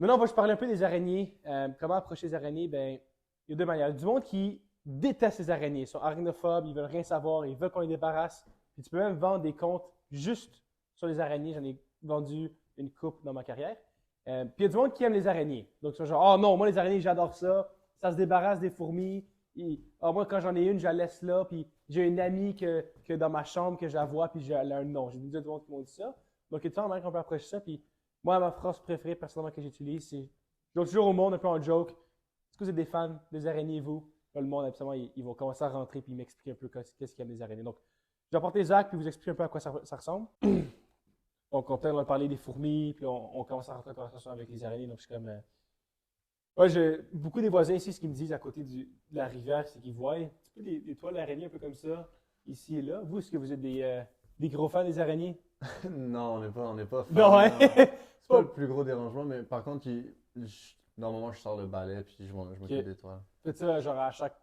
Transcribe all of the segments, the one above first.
Maintenant, je parler un peu des araignées. Comment approcher les araignées? Ben, il y a deux manières. Du monde qui déteste les araignées, ils sont arachnophobes, ils veulent rien savoir, ils veulent qu'on les débarrasse. Puis tu peux même vendre des comptes juste sur les araignées. J'en ai vendu une coupe dans ma carrière. Puis il y a du monde qui aime les araignées. Donc, ils sont genre, oh non, moi les araignées, j'adore ça. Ça se débarrasse des fourmis. Moi, quand j'en ai une, je la laisse là. Puis j'ai une amie que dans ma chambre que je la vois, puis elle a un nom. J'ai déjà du monde qui m'ont dit ça. Donc, il y a tout le temps qu'on peut approcher ça. Puis moi, ma phrase préférée, personnellement, que j'utilise, c'est je dis toujours au monde, un peu en joke, est-ce que vous êtes des fans des araignées, vous? Là, le monde, absolument, ils vont commencer à rentrer puis m'expliquer un peu qu'est-ce qu'il y a des araignées. Donc, je vais apporter Zach puis vous expliquer un peu à quoi ça ressemble. Donc, on peut parler des fourmis, puis on commence à rentrer en conversation avec les araignées. Donc, je suis comme. Ouais, beaucoup des voisins ici, ce qu'ils me disent à côté de la rivière, c'est qu'ils voient un petit peu des toiles d'araignées un peu comme ça, ici et là. Vous, est-ce que vous êtes des gros fans des araignées? Non, on n'est pas Non, fan. ouais. Non. C'est pas Pas- le plus gros dérangement, mais par contre, normalement, je sors le balai puis je m'occupe Ok. des toiles. Faites ça genre à chaque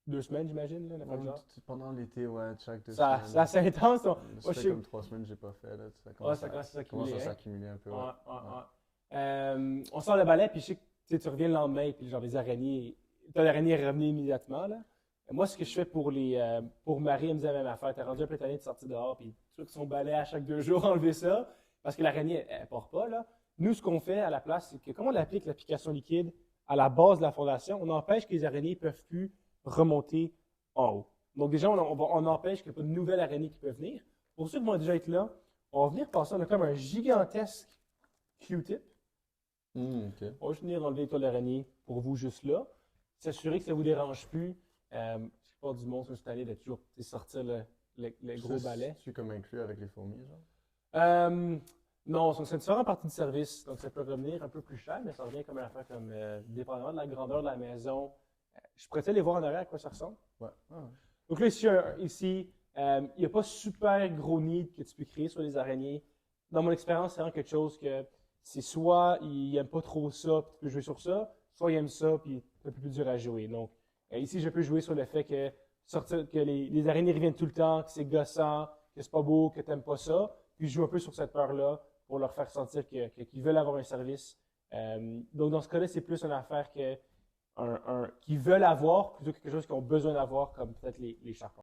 2 semaines, j'imagine, là, n'importe genre. Pendant l'été, ouais, chaque deux Ça, c'est semaines. assez intense. Moi, Ça je fait sais. comme 3 semaines que j'ai pas fait, là. Ouais, ça commence à Commence à s'accumuler, hein? s'accumuler un peu, Ouais, ouais. ouais, Ouais. ouais. On sort le balai, puis je sais que tu reviens le lendemain, puis genre les araignées, t'as l'araignée est revenue immédiatement, là. Moi, ce que je fais pour Marie, elle me disait la même affaire. T'es rendu un peu tanné de sortir dehors, puis tu que son balai à chaque 2 jours, enlever ça, parce que l'araignée, elle part pas, là. Nous, ce qu'on fait à la place, c'est que comme on applique l'application liquide à la base de la fondation, on empêche que les araignées ne peuvent plus remonter en haut. Donc déjà, on empêche qu'il n'y ait pas de nouvelles araignées qui peuvent venir. Pour ceux qui vont déjà être là, on va venir passer, on a comme un gigantesque Q-tip. Ok. On va juste venir enlever les toiles d'araignée pour vous juste là. S'assurer que ça ne vous dérange plus. Je sais pas du monde, cette année, de toujours sortir le gros balai. Tu comme inclus avec les fourmis, genre? Non, c'est une différente partie du service. Donc, ça peut revenir un peu plus cher, mais ça revient comme une affaire comme dépendamment de la grandeur de la maison. Je pourrais aller voir en arrière à quoi ça ressemble. Ouais. Ah, Donc là, ici, il n'y a pas super gros nid que tu peux créer sur les araignées. Dans mon expérience, c'est vraiment quelque chose que c'est soit il n'aime pas trop ça, puis tu peux jouer sur ça, soit il aime ça, puis c'est un peu plus dur à jouer. Donc, ici, je peux jouer sur le fait que les araignées reviennent tout le temps, que c'est gossant, que c'est pas beau, que tu n'aimes pas ça. Puis je joue un peu sur cette peur-là pour leur faire sentir qu'ils veulent avoir un service. Donc, dans ce cas-là, c'est plus une affaire qu'ils veulent avoir plutôt que quelque chose qu'ils ont besoin d'avoir, comme peut-être les charpents.